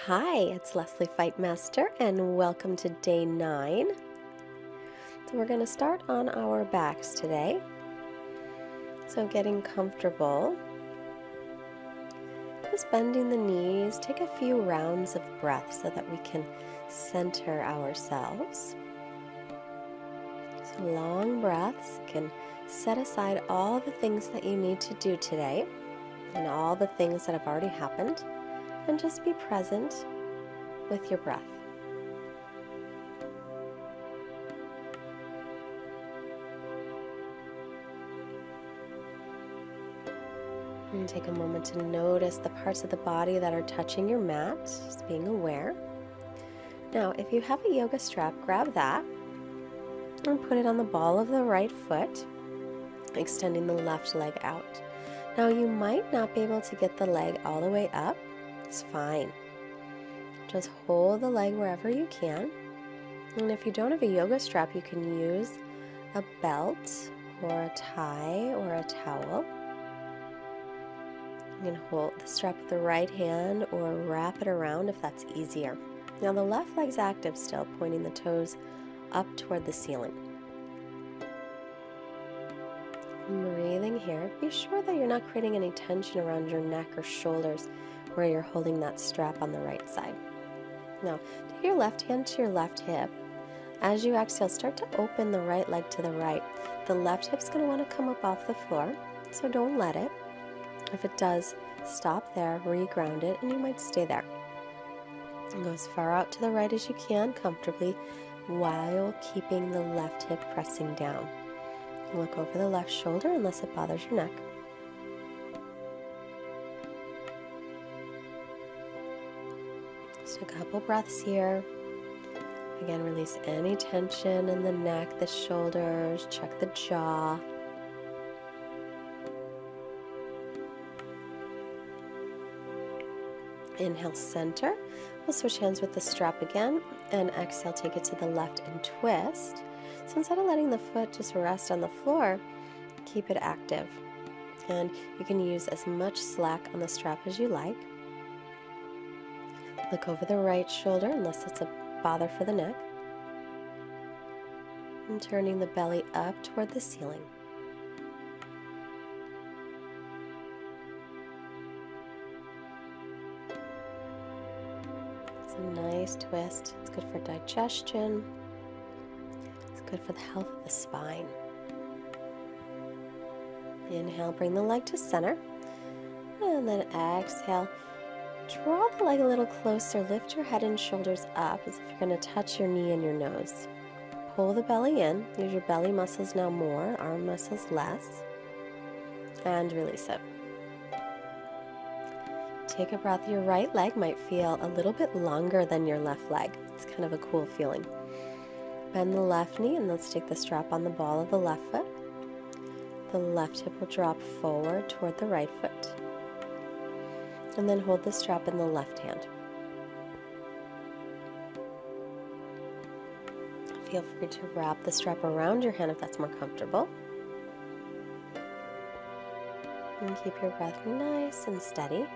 Hi, it's Lesley Fightmaster, and welcome to day 9. So we're going to start on our backs today. So getting comfortable, just bending the knees, take a few rounds of breath so that we can center ourselves. So long breaths can set aside all the things that you need to do today and all the things that have already happened, and just be present with your breath. And take a moment to notice the parts of the body that are touching your mat, just being aware. Now, if you have a yoga strap, grab that and put it on the ball of the right foot, extending the left leg out. Now, you might not be able to get the leg all the way up. It's fine. Just hold the leg wherever you can. And if you don't have a yoga strap, you can use a belt or a tie or a towel. You can hold the strap with the right hand or wrap it around if that's easier. Now the left leg's active still, pointing the toes up toward the ceiling. Breathing here. Be sure that you're not creating any tension around your neck or shoulders where you're holding that strap on the right side. Now, take your left hand to your left hip. As you exhale, start to open the right leg to the right. The left hip's going to want to come up off the floor, so don't let it. If it does, stop there, re-ground it, and you might stay there. And go as far out to the right as you can comfortably while keeping the left hip pressing down. Look over the left shoulder unless it bothers your neck. Just a couple breaths here. Again, release any tension in the neck, the shoulders, check the jaw. Inhale, center. We'll switch hands with the strap again, and exhale, take it to the left and twist. So instead of letting the foot just rest on the floor, keep it active. And you can use as much slack on the strap as you like. Look over the right shoulder unless it's a bother for the neck. And turning the belly up toward the ceiling. It's a nice twist. It's good for digestion. It's good for the health of the spine. Inhale, bring the leg to center. And then exhale. Draw the leg a little closer. Lift your head and shoulders up as if you're going to touch your knee and your nose. Pull the belly in. Use your belly muscles now more, arm muscles less. And release it. Take a breath. Your right leg might feel a little bit longer than your left leg. It's kind of a cool feeling. Bend the left knee and let's take the strap on the ball of the left foot. The left hip will drop forward toward the right foot. And then hold the strap in the left hand. Feel free to wrap the strap around your hand if that's more comfortable. And keep your breath nice and steady.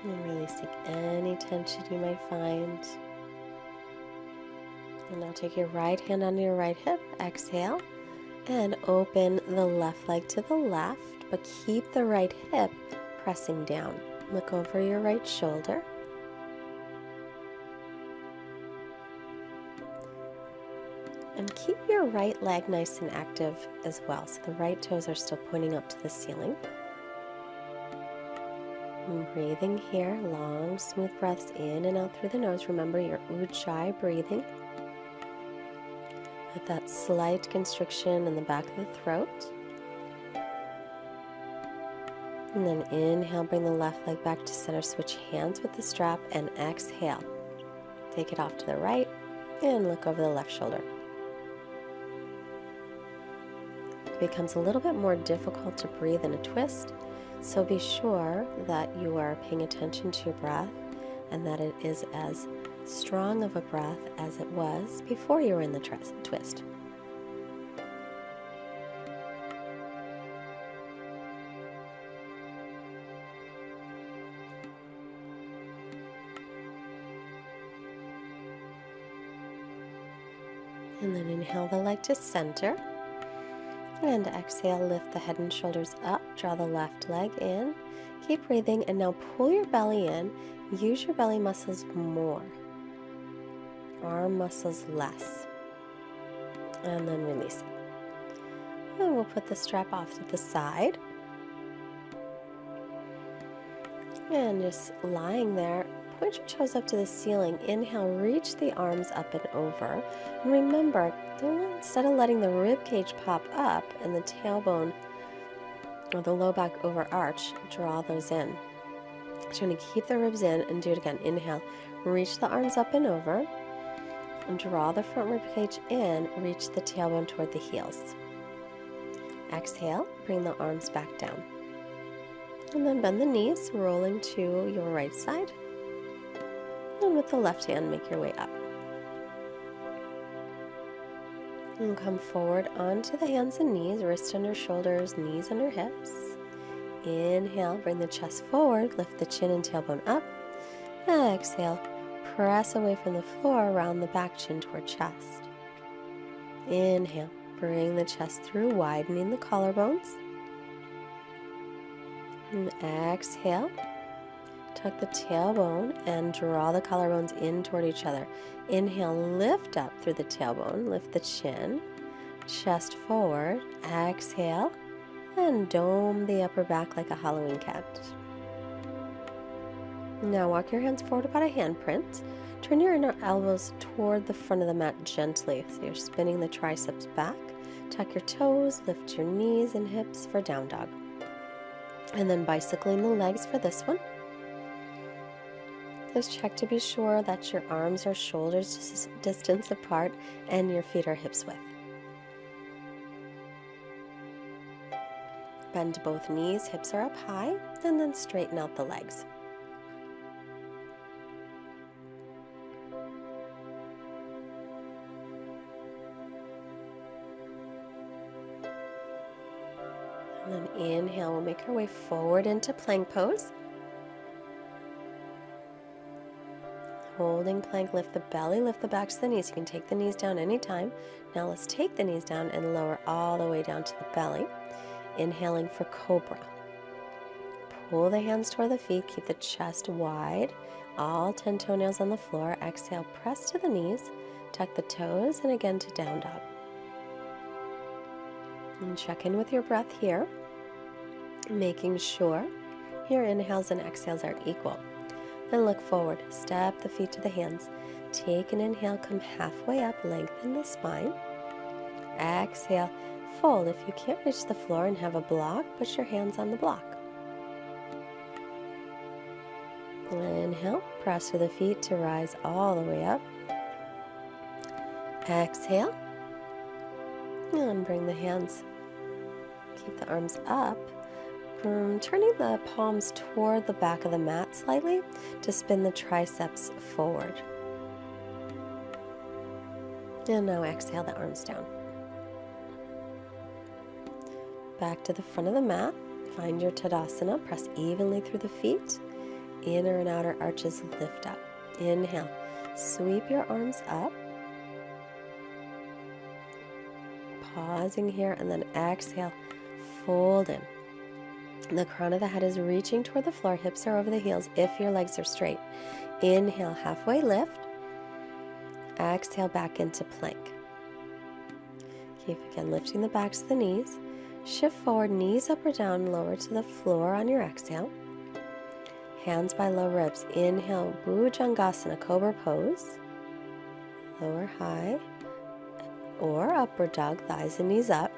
And releasing any tension you might find. And now take your right hand onto your right hip, exhale, and open the left leg to the left, but keep the right hip pressing down. Look over your right shoulder. And keep your right leg nice and active as well, so the right toes are still pointing up to the ceiling. And breathing here, long, smooth breaths in and out through the nose. Remember your ujjayi breathing. With that slight constriction in the back of the throat. And then inhale, bring the left leg back to center. Switch hands with the strap and exhale. Take it off to the right and look over the left shoulder. It becomes a little bit more difficult to breathe in a twist, so be sure that you are paying attention to your breath and that it is as strong of a breath as it was before you were in the twist. And then inhale the leg to center. And exhale, lift the head and shoulders up. Draw the left leg in. Keep breathing, and now pull your belly in. Use your belly muscles more. Arm muscles less. And then release it. And we'll put the strap off to the side. And just lying there, point your toes up to the ceiling. Inhale, reach the arms up and over. And remember, instead of letting the rib cage pop up and the tailbone or the low back overarch, draw those in. So you're going to keep the ribs in and do it again. Inhale, reach the arms up and over. And draw the front rib cage in, reach the tailbone toward the heels. Exhale, bring the arms back down. And then bend the knees, rolling to your right side. And with the left hand, make your way up. And come forward onto the hands and knees, wrists under shoulders, knees under hips. Inhale, bring the chest forward, lift the chin and tailbone up. Exhale, press away from the floor, round the back, chin toward chest. Inhale, bring the chest through, widening the collarbones. And exhale, tuck the tailbone and draw the collarbones in toward each other. Inhale, lift up through the tailbone, lift the chin, chest forward. Exhale, and dome the upper back like a Halloween cat. Now walk your hands forward about a handprint. Turn your inner elbows toward the front of the mat gently. So you're spinning the triceps back. Tuck your toes, lift your knees and hips for down dog. And then bicycling the legs for this one. Just check to be sure that your arms are shoulders distance apart and your feet are hips width. Bend both knees, hips are up high, and then straighten out the legs. And then inhale, we'll make our way forward into plank pose. Holding plank, lift the belly, lift the backs to the knees. You can take the knees down anytime. Now let's take the knees down and lower all the way down to the belly. Inhaling for cobra. Pull the hands toward the feet, keep the chest wide, all 10 toenails on the floor. Exhale, press to the knees, tuck the toes, and again to down dog. And check in with your breath here, making sure your inhales and exhales are equal. Then look forward, step the feet to the hands. Take an inhale, come halfway up, lengthen the spine. Exhale, fold. If you can't reach the floor and have a block, put your hands on the block. Inhale, press through the feet to rise all the way up. Exhale, and bring the hands, keep the arms up. Turning the palms toward the back of the mat slightly to spin the triceps forward. And now exhale the arms down. Back to the front of the mat. Find your Tadasana. Press evenly through the feet. Inner and outer arches lift up. Inhale. Sweep your arms up. Pausing here, and then exhale. Fold in. The crown of the head is reaching toward the floor. Hips are over the heels if your legs are straight. Inhale, halfway lift. Exhale, back into plank. Keep again lifting the backs of the knees. Shift forward, knees up or down, lower to the floor on your exhale. Hands by low ribs. Inhale, Bhujangasana, cobra pose. Lower high or upward dog, thighs and knees up.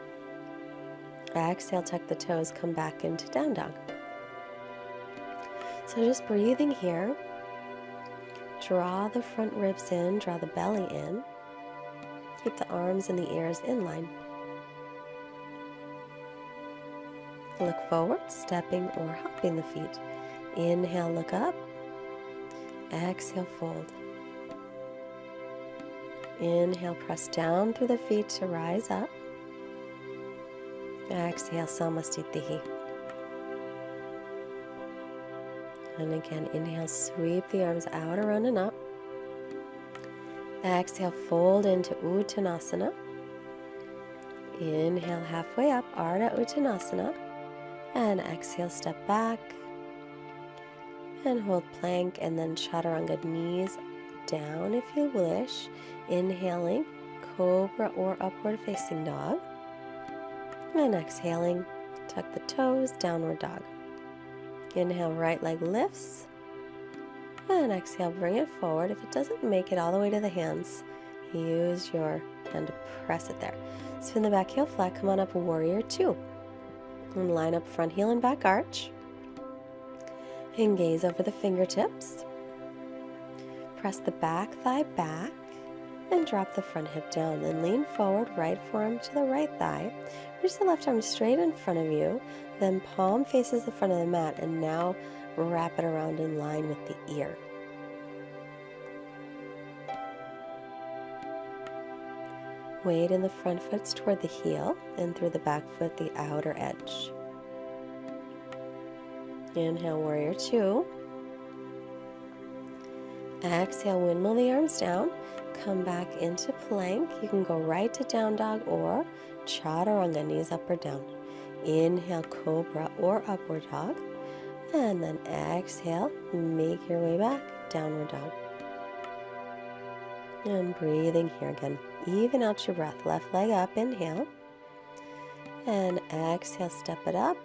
Exhale, tuck the toes, come back into down dog. So just breathing here. Draw the front ribs in, draw the belly in. Keep the arms and the ears in line. Look forward, stepping or hopping the feet. Inhale, look up. Exhale, fold. Inhale, press down through the feet to rise up. Exhale, Samastitihi. And again, inhale, sweep the arms out, around, and up. Exhale, fold into Uttanasana. Inhale, halfway up, Ardha Uttanasana. And exhale, step back. And hold plank, and then Chaturanga, knees down if you wish. Inhaling, Cobra or Upward Facing Dog. And exhaling, tuck the toes, Downward Dog. Inhale, right leg lifts. And exhale, bring it forward. If it doesn't make it all the way to the hands, use your hand to press it there. Spin the back heel flat, come on up, Warrior Two. And line up front heel and back arch. And gaze over the fingertips. Press the back thigh back and drop the front hip down. Then lean forward, right forearm to the right thigh. Reach the left arm straight in front of you. Then palm faces the front of the mat, and now wrap it around in line with the ear. Weight in the front foot's toward the heel, and through the back foot, the outer edge. Inhale, Warrior Two. Exhale, windmill the arms down. Come back into plank. You can go right to down dog or Chaturanga, knees up or down. Inhale, Cobra or Upward Dog. And then exhale, make your way back, Downward Dog. And breathing here again. Even out your breath. Left leg up, inhale. And exhale, step it up.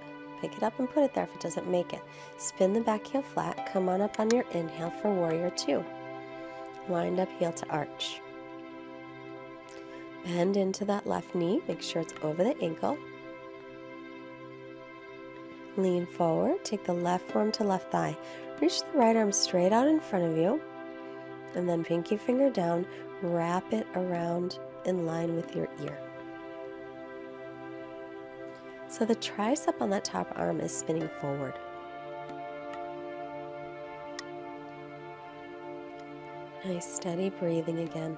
Pick it up and put it there if it doesn't make it. Spin the back heel flat. Come on up on your inhale for Warrior Two. Lined up heel to arch. Bend into that left knee. Make sure it's over the ankle. Lean forward. Take the left forearm to left thigh. Reach the right arm straight out in front of you. And then pinky finger down. Wrap it around in line with your ear. So the tricep on that top arm is spinning forward. Nice steady breathing again.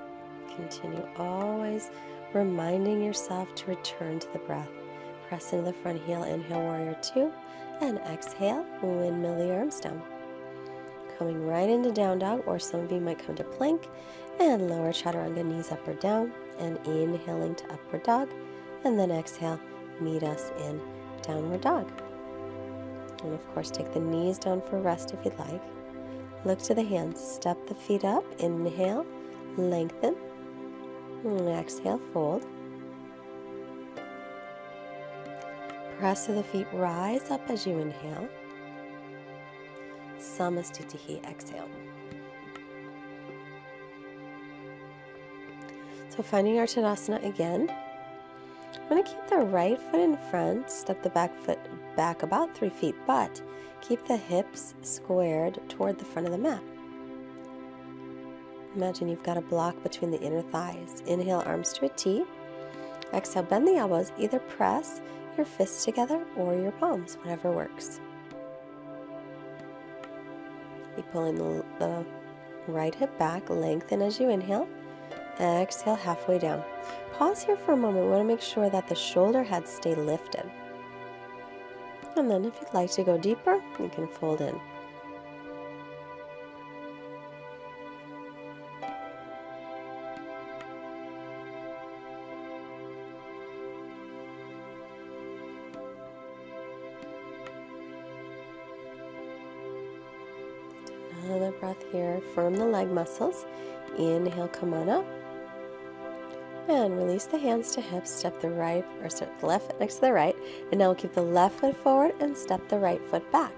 Continue always reminding yourself to return to the breath. Press into the front heel, inhale, Warrior Two, and exhale, windmill the arms down. Coming right into down dog, or some of you might come to plank, and lower Chaturanga, knees up or down, and inhaling to upward dog, and then exhale, meet us in downward dog. And of course, take the knees down for rest if you'd like. Look to the hands, step the feet up, inhale, lengthen, and exhale, fold. Press of the feet, rise up as you inhale. Samastitihi, exhale. So finding our Tadasana again. I'm going to keep the right foot in front, step the back foot back about 3 feet, but keep the hips squared toward the front of the mat. Imagine you've got a block between the inner thighs. Inhale, arms to a T. Exhale, bend the elbows. Either press your fists together or your palms, whatever works. Keep pulling the right hip back, lengthen as you inhale. Exhale, halfway down. Pause here for a moment. We want to make sure that the shoulder heads stay lifted. And then if you'd like to go deeper, you can fold in. Another breath here. Firm the leg muscles. Inhale, come on up. And release the hands to hips. Step the left foot next to the right. And now we'll keep the left foot forward and step the right foot back.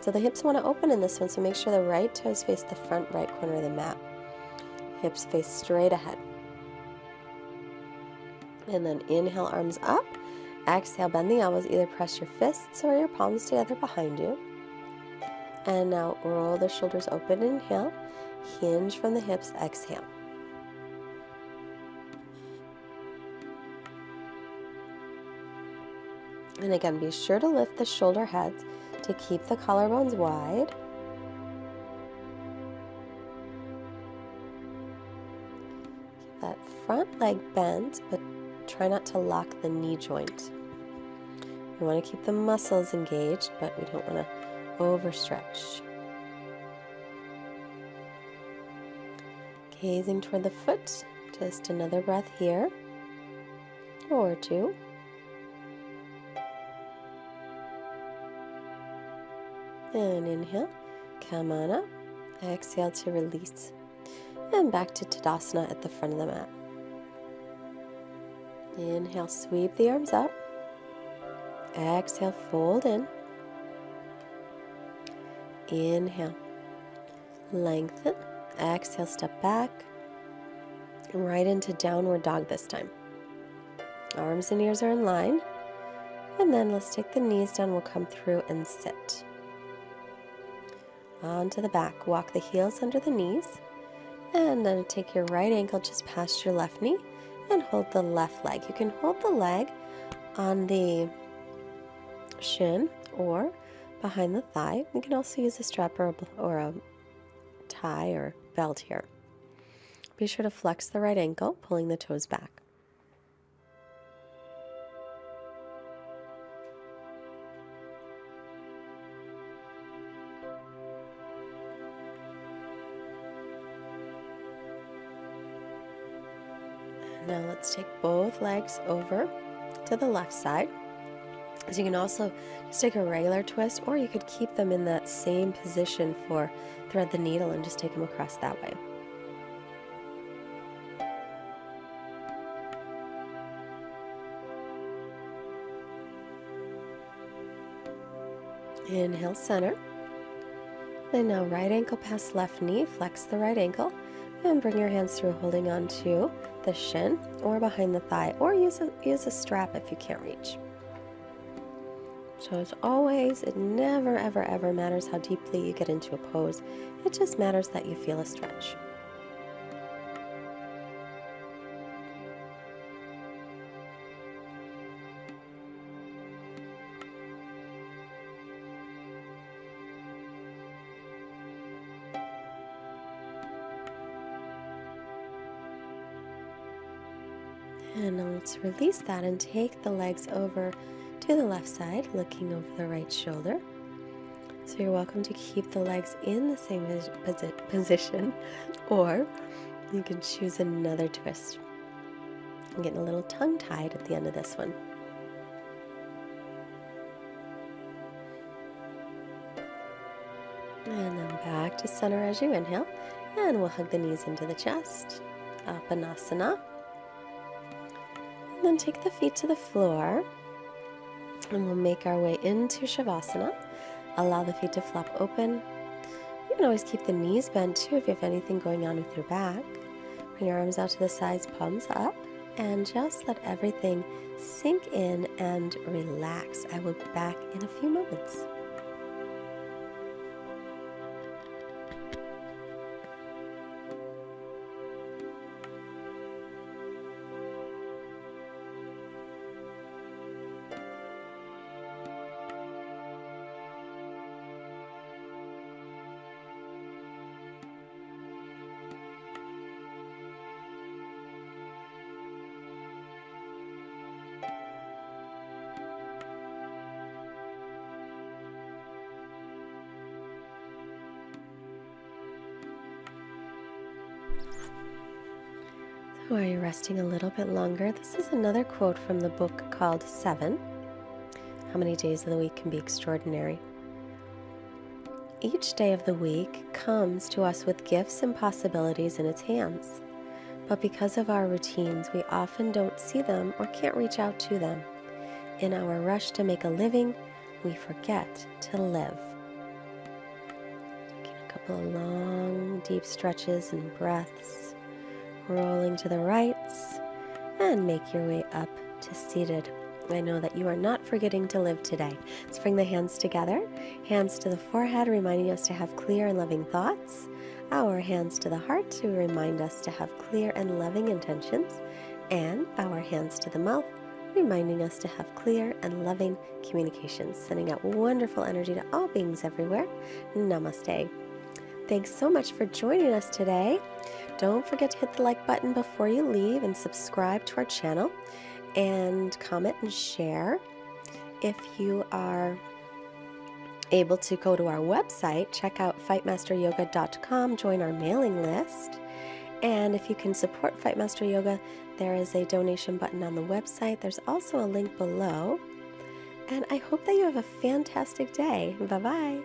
So the hips want to open in this one, so make sure the right toes face the front right corner of the mat. Hips face straight ahead. And then inhale, arms up. Exhale, bend the elbows. Either press your fists or your palms together behind you. And now roll the shoulders open, inhale. Hinge from the hips, exhale. And again, be sure to lift the shoulder heads to keep the collarbones wide. Keep that front leg bent, but try not to lock the knee joint. We want to keep the muscles engaged, but we don't want to overstretch. Gazing toward the foot. Just another breath here. Or two. And inhale. Come on up. Exhale to release. And back to Tadasana at the front of the mat. Inhale, sweep the arms up. Exhale, fold in. Inhale, lengthen. Exhale, step back. Right into downward dog this time. Arms and ears are in line. And then let's take the knees down. We'll come through and sit. Onto the back. Walk the heels under the knees. And then take your right ankle just past your left knee and hold the left leg. You can hold the leg on the shin or behind the thigh. You can also use a strap or a tie or belt here. Be sure to flex the right ankle, pulling the toes back. Now let's take both legs over to the left side. So you can also just take a regular twist, or you could keep them in that same position for thread the needle and just take them across that way. Inhale, center. Then now right ankle past left knee, flex the right ankle, and bring your hands through, holding on to the shin or behind the thigh, or use a strap if you can't reach. So as always, it never, ever, ever matters how deeply you get into a pose. It just matters that you feel a stretch. And now let's release that and take the legs over to the left side, looking over the right shoulder. So you're welcome to keep the legs in the same position, or you can choose another twist. I'm getting a little tongue-tied at the end of this one. And then back to center as you inhale, and we'll hug the knees into the chest. Apanasana. And then take the feet to the floor, and we'll make our way into Shavasana. Allow the feet to flop open. You can always keep the knees bent too if you have anything going on with your back. Bring your arms out to the sides, palms up, and just let everything sink in and relax. I will be back in a few moments. While you're resting a little bit longer, this is another quote from the book called 7. How many days of the week can be extraordinary? Each day of the week comes to us with gifts and possibilities in its hands. But because of our routines, we often don't see them or can't reach out to them. In our rush to make a living, we forget to live. Taking a couple of long, deep stretches and breaths. Rolling to the right, and make your way up to seated. I know that you are not forgetting to live today. Let's bring the hands together. Hands to the forehead, reminding us to have clear and loving thoughts. Our hands to the heart to remind us to have clear and loving intentions. And our hands to the mouth, reminding us to have clear and loving communications. Sending out wonderful energy to all beings everywhere. Namaste. Thanks so much for joining us today. Don't forget to hit the like button before you leave and subscribe to our channel and comment and share. If you are able to go to our website, check out fightmasteryoga.com, join our mailing list, And if you can support Fightmaster Yoga, there is a donation button on the website. There's also a link below. And I hope that you have a fantastic day. Bye-bye.